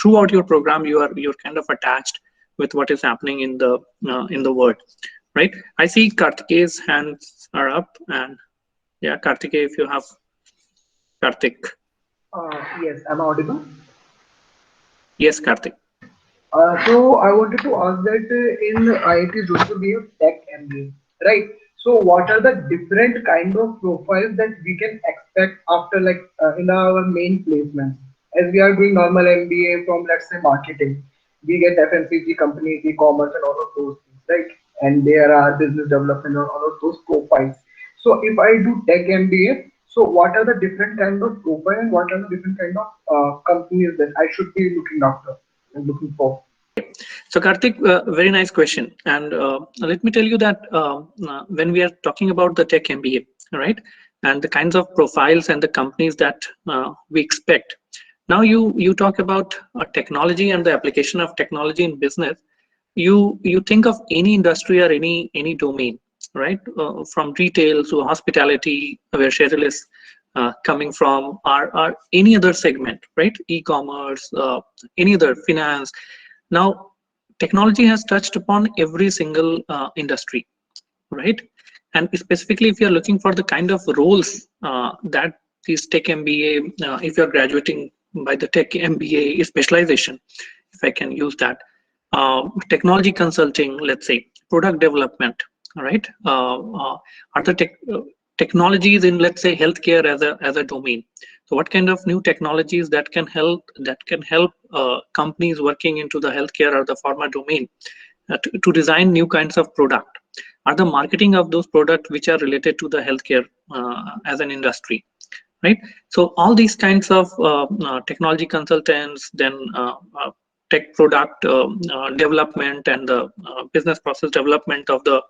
throughout your program, you're kind of attached with what is happening in the world, right? I see Kartike's hands are up, and yeah, Kartike, if you have Kartik. Yes, am I audible? Yes, Kartik. So I wanted to ask that in IIT Jodhpur we have Tech MBA, right? So what are the different kind of profiles that we can expect after in our main placements? As we are doing normal MBA from let's say marketing, we get FMCG companies, e-commerce, and all of those things, right? and there are business development or all of those profiles. So if I do tech MBA, so what are the different kind of profile and what are the different kind of companies that I should be looking after and looking for? So Karthik, very nice question. And let me tell you that when we are talking about the tech MBA, right, and the kinds of profiles and the companies that we expect. Now you talk about technology and the application of technology in business. You think of any industry or any domain, right, from retail to hospitality, where Cheryl is coming from, or any other segment, right, e-commerce, any other finance. Now, technology has touched upon every single industry, right? And specifically, if you're looking for the kind of roles that these tech MBA, if you're graduating by the tech MBA specialization, if I can use that, technology consulting, let's say, product development, right? Other technologies in, let's say, healthcare as a domain. So what kind of new technologies that can help companies working into the healthcare or the pharma domain to design new kinds of product? Are the marketing of those products which are related to the healthcare as an industry, right? So all these kinds of technology consultants, then tech product development and the business process development of the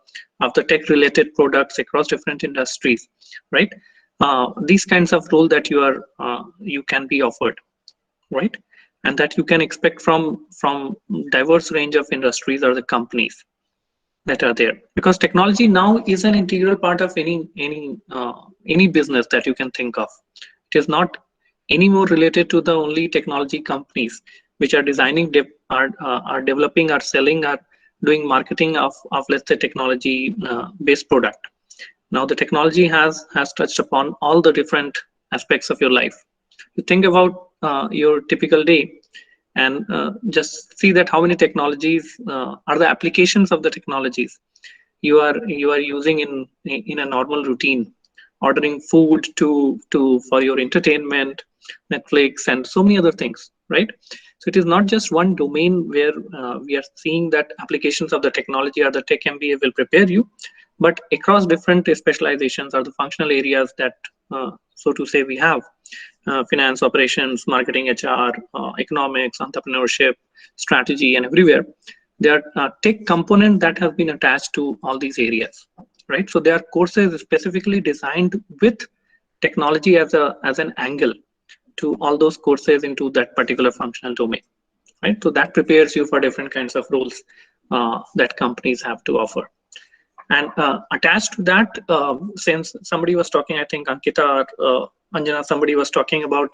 tech related products across different industries, right? These kinds of role that you can be offered, right? And that you can expect from diverse range of industries or the companies that are there, because technology now is an integral part of any business that you can think of. It is not anymore related to the only technology companies which are designing, are developing, are selling, are doing marketing of let's say technology based product. Now the technology has touched upon all the different aspects of your life. You think about your typical day and just see that how many technologies are the applications of the technologies you are using in a normal routine, ordering food to for your entertainment, Netflix, and so many other things, right? So it is not just one domain where we are seeing that applications of the technology or the tech MBA will prepare you, but across different specializations or the functional areas that, so to say, we have. Finance, operations, marketing, HR, economics, entrepreneurship, strategy, and everywhere. There are tech component that have been attached to all these areas, right? So there are courses specifically designed with technology as an angle to all those courses into that particular functional domain, right? So that prepares you for different kinds of roles that companies have to offer. And attached to that, since somebody was talking, I think Ankita or Anjana, somebody was talking about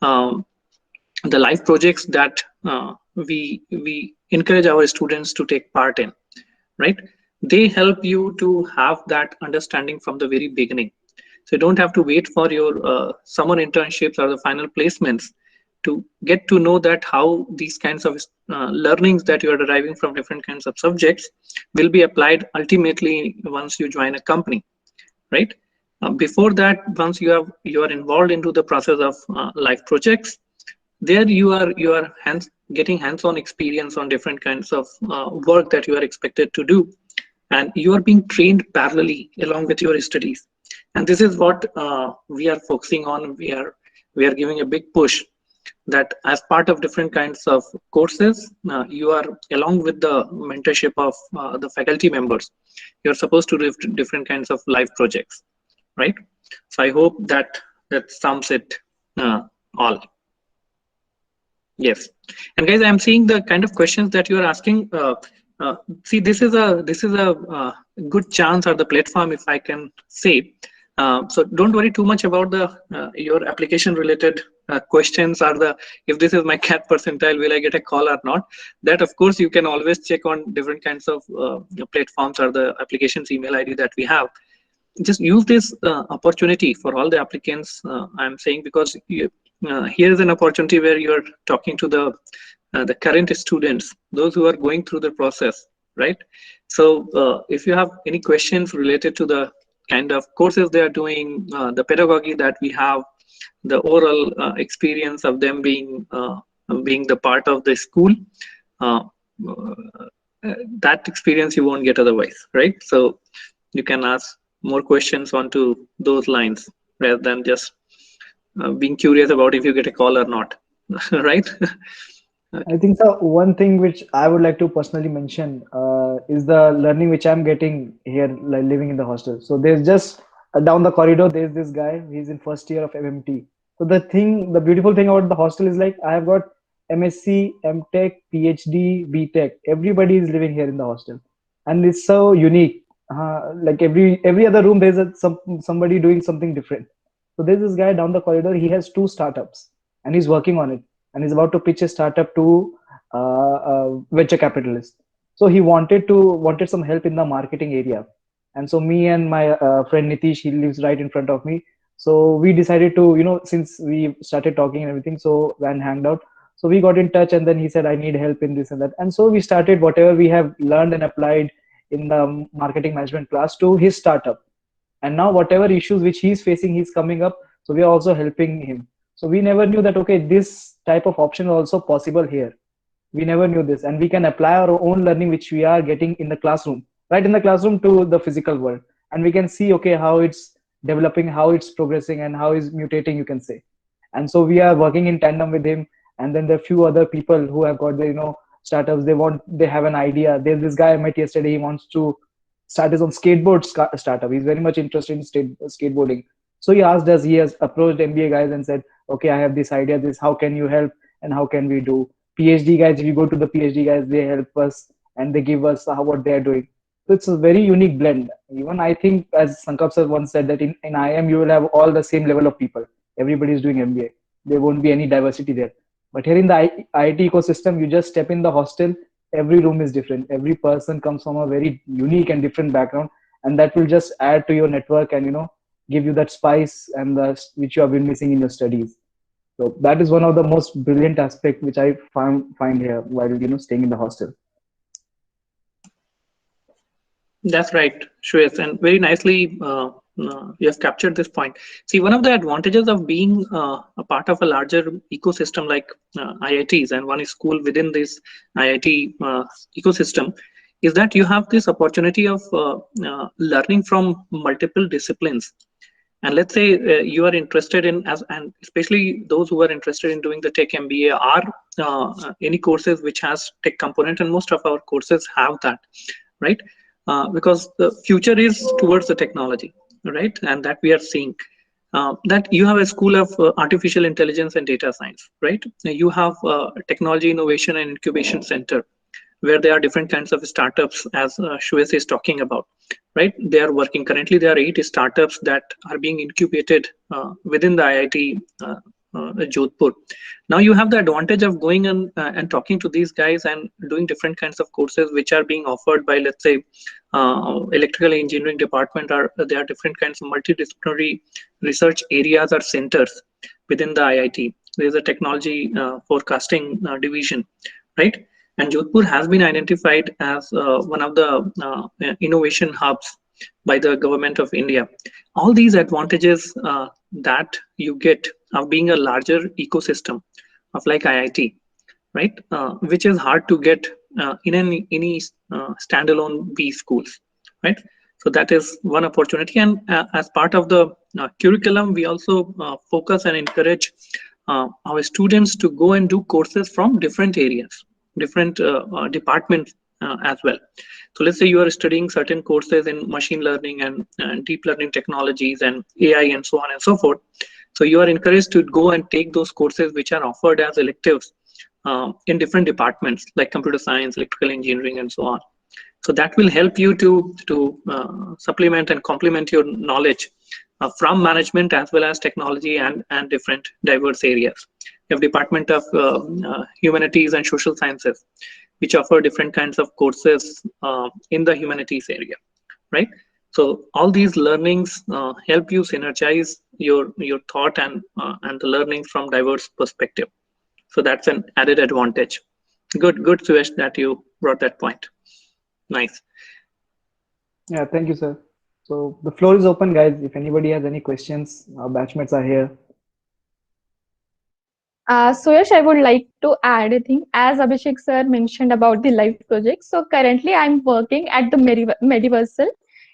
the life projects that we encourage our students to take part in, right? They help you to have that understanding from the very beginning. So you don't have to wait for your summer internships or the final placements to get to know that how these kinds of learnings that you are deriving from different kinds of subjects will be applied ultimately once you join a company, right? Before that, once you are involved into the process of life projects, there you are getting hands-on experience on different kinds of work that you are expected to do, and you are being trained parallelly along with your studies. And this is what we are focusing on. We are giving a big push that as part of different kinds of courses, you are, along with the mentorship of the faculty members, you're supposed to do different kinds of life projects, right? So I hope that sums it all. Yes. And guys, I'm seeing the kind of questions that you are asking. See, this is a good chance or the platform, if I can say. So don't worry too much about the your application related questions or the, if this is my CAT percentile, will I get a call or not? That of course you can always check on different kinds of platforms or the applications email ID that we have. Just use this opportunity for all the applicants. I'm saying, because here is an opportunity where you're talking to the current students, those who are going through the process, right? So if you have any questions related to the kind of courses they are doing, the pedagogy that we have, the overall experience of them being the part of the school, that experience you won't get otherwise, right? So you can ask more questions onto those lines rather than just being curious about if you get a call or not, right? I think so. One thing which I would like to personally mention is the learning which I'm getting here, like living in the hostel. So there's just down the corridor, there's this guy. He's in first year of MMT. So the beautiful thing about the hostel is like I have got MSc, MTech, PhD, BTech. Everybody is living here in the hostel, and it's so unique. Like every other room, there's somebody doing something different. So there's this guy down the corridor. He has two startups, and he's working on it, and he's about to pitch a startup to venture capitalist. So he wanted some help in the marketing area, and so me and my friend Nitish, he lives right in front of me. So we decided to, since we started talking and everything, so and hanged out. So we got in touch, and then he said, "I need help in this and that." And so we started whatever we have learned and applied in the marketing management class to his startup. And now whatever issues which he's facing, he's coming up. So we are also helping him. So we never knew that okay, this type of option is also possible here. We never knew this, and we can apply our own learning which we are getting in the classroom, right in the classroom, to the physical world, and we can see okay how it's developing, how it's progressing, and how it's mutating, you can say. And so we are working in tandem with him. And then there are few other people who have got the startups. They have an idea. There's this guy I met yesterday. He wants to start his own startup. He's very much interested in skateboarding. So he has approached MBA guys and said, okay, I have this idea, how can you help, and how can we do? PhD guys, if you go to the PhD guys, they help us and they give us what they are doing. So it's a very unique blend. Even I think, as Sankap sir once said, that in IIM you will have all the same level of people. Everybody is doing MBA. There won't be any diversity there. But here in the IIT ecosystem, you just step in the hostel, every room is different. Every person comes from a very unique and different background, and that will just add to your network and give you that spice and which you have been missing in your studies. So that is one of the most brilliant aspect which I find here while staying in the hostel. That's right, Shweta, and very nicely you have captured this point. See, one of the advantages of being a part of a larger ecosystem like IITs, and one is school within this IIT ecosystem, is that you have this opportunity of learning from multiple disciplines. And let's say you are interested in, and especially those who are interested in doing the tech MBA, or any courses which has tech component, and most of our courses have that, right? Because the future is towards the technology, right? And that we are seeing. That you have a school of artificial intelligence and data science, right? You have technology innovation and incubation center, where there are different kinds of startups, as Shweta is talking about, right? They are working currently. There are 8 startups that are being incubated within the IIT Jodhpur. Now you have the advantage of going and talking to these guys and doing different kinds of courses which are being offered by, let's say, electrical engineering department, or there are different kinds of multidisciplinary research areas or centers within the IIT. There's a technology forecasting division, right? And Jodhpur has been identified as one of the innovation hubs by the government of India. All these advantages that you get of being a larger ecosystem of like IIT, right? Which is hard to get in any standalone B schools, right? So that is one opportunity. And as part of the curriculum, we also focus and encourage our students to go and do courses from different areas, different departments as well. So let's say you are studying certain courses in machine learning and deep learning technologies and AI and so on and so forth. So you are encouraged to go and take those courses which are offered as electives in different departments like computer science, electrical engineering, and so on. So that will help you to supplement and complement your knowledge from management as well as technology and different diverse areas. You have Department of Humanities and Social Sciences, which offer different kinds of courses in the humanities area, right? So all these learnings help you synergize your thought and the learning from diverse perspective. So that's an added advantage. Good, Suresh, that you brought that point. Nice. Yeah, thank you, sir. So the floor is open, guys. If anybody has any questions, our batchmates are here. So Yash, I would like to add a thing. As Abhishek sir mentioned about the life project. So currently I'm working at the Mediversal.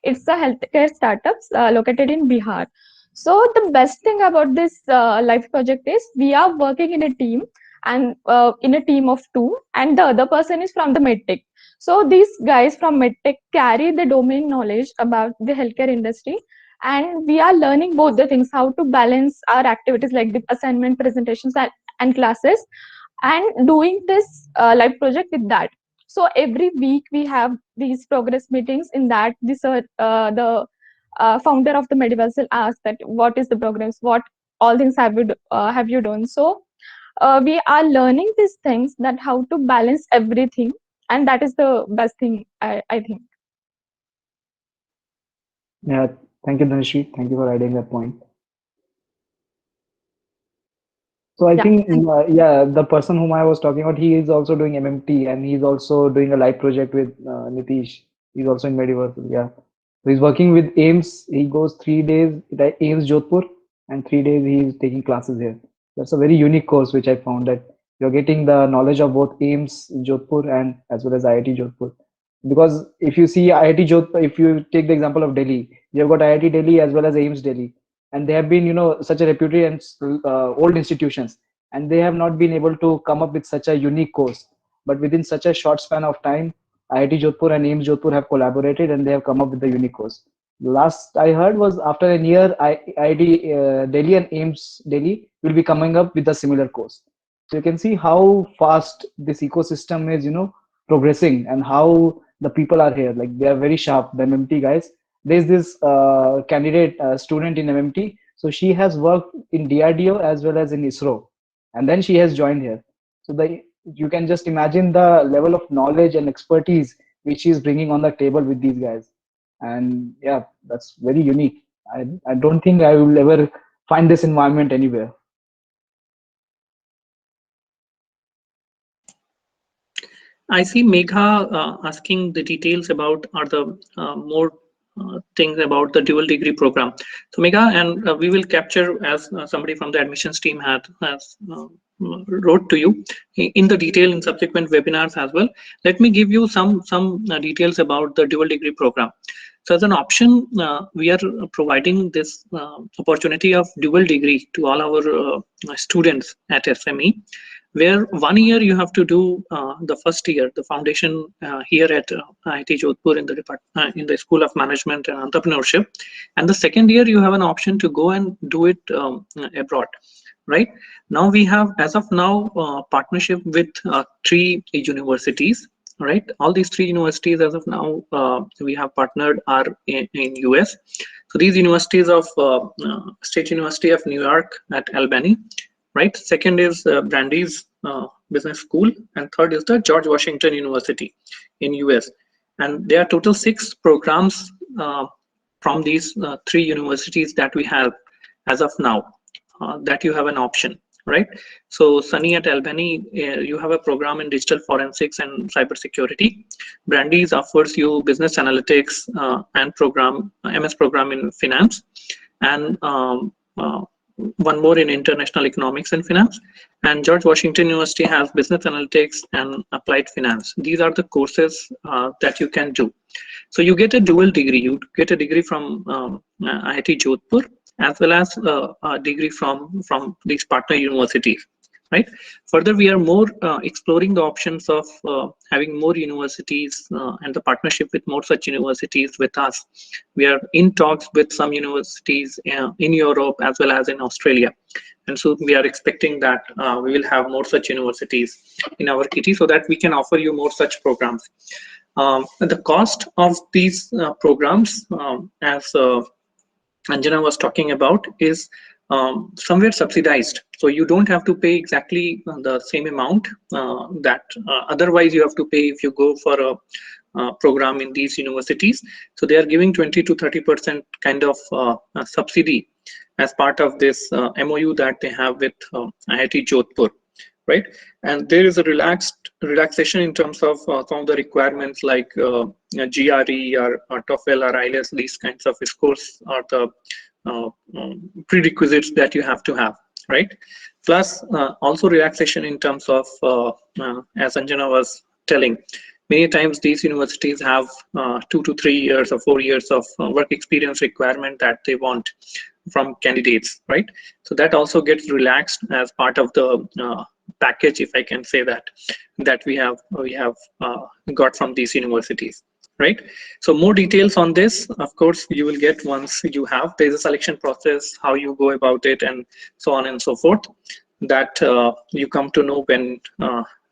It's a healthcare startup located in Bihar. So the best thing about this life project is we are working in a team and in a team of two, and the other person is from the medtech. So these guys from medtech carry the domain knowledge about the healthcare industry, and we are learning both the things, how to balance our activities like the assignment, presentations, and classes, and doing this live project with that. So every week we have these progress meetings. In that, the founder of the Mediversal asked that what is the progress, what all things have you done. So we are learning these things, that how to balance everything, and that is the best thing, I think. Yeah, thank you, Dhanashri. Thank you for adding that point. So I Yeah, think, thank you. yeah, the person whom I was talking about, he is also doing MMT and he's also doing a live project with Nitish. He's also in Mediversal, yeah. So he's working with AIMS. He goes 3 days at AIMS Jodhpur and 3 days he's taking classes here. That's a very unique course which I found, that you're getting the knowledge of both AIMS Jodhpur and as well as IIT Jodhpur. Because if you see IIT Jodhpur, if you take the example of Delhi, you've got IIT Delhi as well as AIMS Delhi, and they have been, such a reputed and old institutions, and they have not been able to come up with such a unique course. But within such a short span of time, IIT Jodhpur and AIMS Jodhpur have collaborated and they have come up with the unique course. Last I heard was after a year, IIT Delhi and AIMS Delhi will be coming up with a similar course. So you can see how fast this ecosystem is, progressing, and how the people are here. Like, they are very sharp. The MMT guys. There's this candidate student in MMT. So she has worked in DRDO as well as in ISRO, and then she has joined here. So you can just imagine the level of knowledge and expertise which she is bringing on the table with these guys. And yeah, that's very unique. I don't think I will ever find this environment anywhere. I see Megha asking the details about are the more things about the dual degree program. So Megha, and we will capture as somebody from the admissions team has wrote to you in the detail in subsequent webinars as well. Let me give you some details about the dual degree program. So as an option, we are providing this opportunity of dual degree to all our students at SME, where 1 year you have to do the first year, the foundation here at IIT Jodhpur in the School of Management and Entrepreneurship, and the second year you have an option to go and do it abroad. Right now, we have, as of now, partnership with 3 universities. Right, all these 3 universities as of now we have partnered are in US. So these universities of State University of New York at Albany, right? Second is Brandeis Business School, and third is the George Washington University in US. And there are total 6 programs from these 3 universities that we have as of now that you have an option. Right, so Sunny at Albany, you have a program in digital forensics and cybersecurity. Brandeis offers you business analytics and MS program in finance, and one more in international economics and finance. And George Washington University has business analytics and applied finance. These are the courses that you can do. So you get a dual degree. You get a degree from IIT Jodhpur, as well as a degree from these partner universities. Right. Further, we are more exploring the options of having more universities and the partnership with more such universities with us. We are in talks with some universities in Europe as well as in Australia, and so we are expecting that we will have more such universities in our kitty, so that we can offer you more such programs. The cost of these programs, as Anjana was talking about, is somewhere subsidized. So you don't have to pay exactly the same amount that otherwise you have to pay if you go for a program in these universities. So they are giving 20 to 30% kind of subsidy as part of this MOU that they have with IIT Jodhpur. Right, and there is a relaxation in terms of some of the requirements like GRE or TOEFL or IELTS. These kinds of scores are the prerequisites that you have to have. Right. Plus also relaxation in terms of, as Anjana was telling, many times these universities have 2 to 3 years or 4 years of work experience requirement that they want from candidates, right? So that also gets relaxed as part of the package, if I can say that, that we have got from these universities, right? So more details on this, of course, you will get once you have, there's a selection process, how you go about it, and so on and so forth, that you come to know when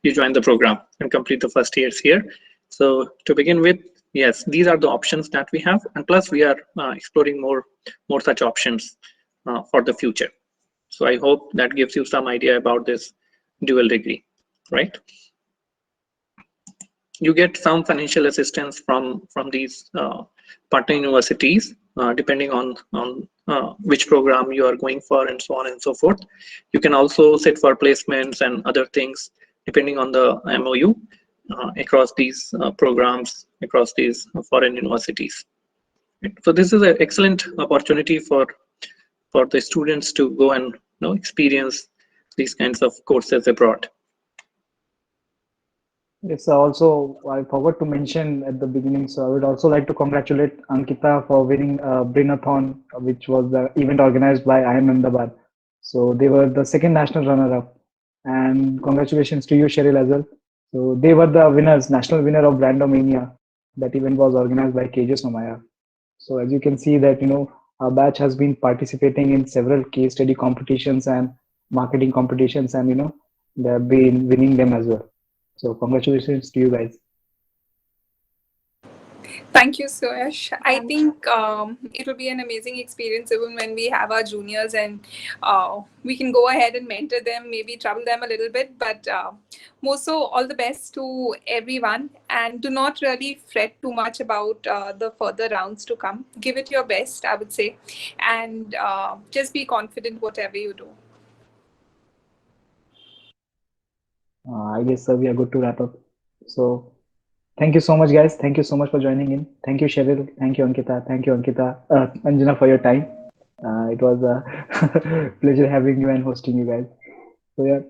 you join the program and complete the first years here. So to begin with, yes, these are the options that we have, and plus we are exploring more such options for the future. So I hope that gives you some idea about this dual degree, right? You get some financial assistance from these partner universities, depending on which program you are going for, and so on and so forth. You can also sit for placements and other things depending on the MOU across these programs, across these foreign universities. So this is an excellent opportunity for the students to go and experience these kinds of courses abroad. Yes, also I forgot to mention at the beginning, so I would also like to congratulate Ankita for winning Brinathon, which was the event organized by IIM Ahmedabad. So they were the second national runner-up, and congratulations to you, Cheryl, as well. So they were the winners, national winner of Brandomania. That event was organized by KJ Somaya. So as you can see that, our batch has been participating in several case study competitions and marketing competitions, and, they have been winning them as well. So congratulations to you guys. Thank you, Suyash. I think it will be an amazing experience even when we have our juniors, and we can go ahead and mentor them, maybe trouble them a little bit, but more so, all the best to everyone, and do not really fret too much about the further rounds to come. Give it your best, I would say, and just be confident whatever you do. I guess we are good to wrap up. So thank you so much, guys. Thank you so much for joining in. Thank you, Cheryl. Thank you, Ankita. Thank you, Anjana, for your time. It was a pleasure having you and hosting you guys. So yeah,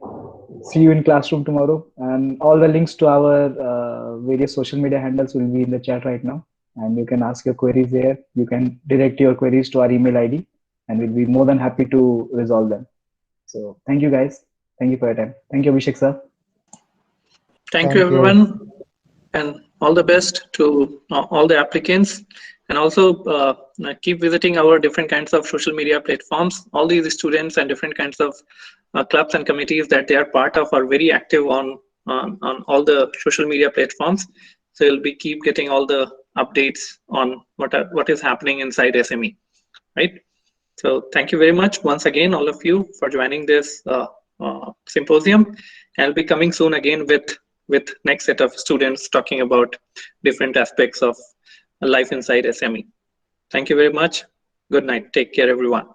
see you in classroom tomorrow. And all the links to our various social media handles will be in the chat right now. And you can ask your queries there. You can direct your queries to our email ID, and we'll be more than happy to resolve them. So thank you, guys. Thank you for your time. Thank you, Abhishek sir. Thank you, everyone, and all the best to all the applicants. And also keep visiting our different kinds of social media platforms. All these students and different kinds of clubs and committees that they are part of are very active on all the social media platforms. So you'll be keep getting all the updates on what is happening inside SME, right? So thank you very much once again, all of you, for joining this symposium. I'll be coming soon again with next set of students talking about different aspects of life inside SME. Thank you very much. Good night. Take care, everyone.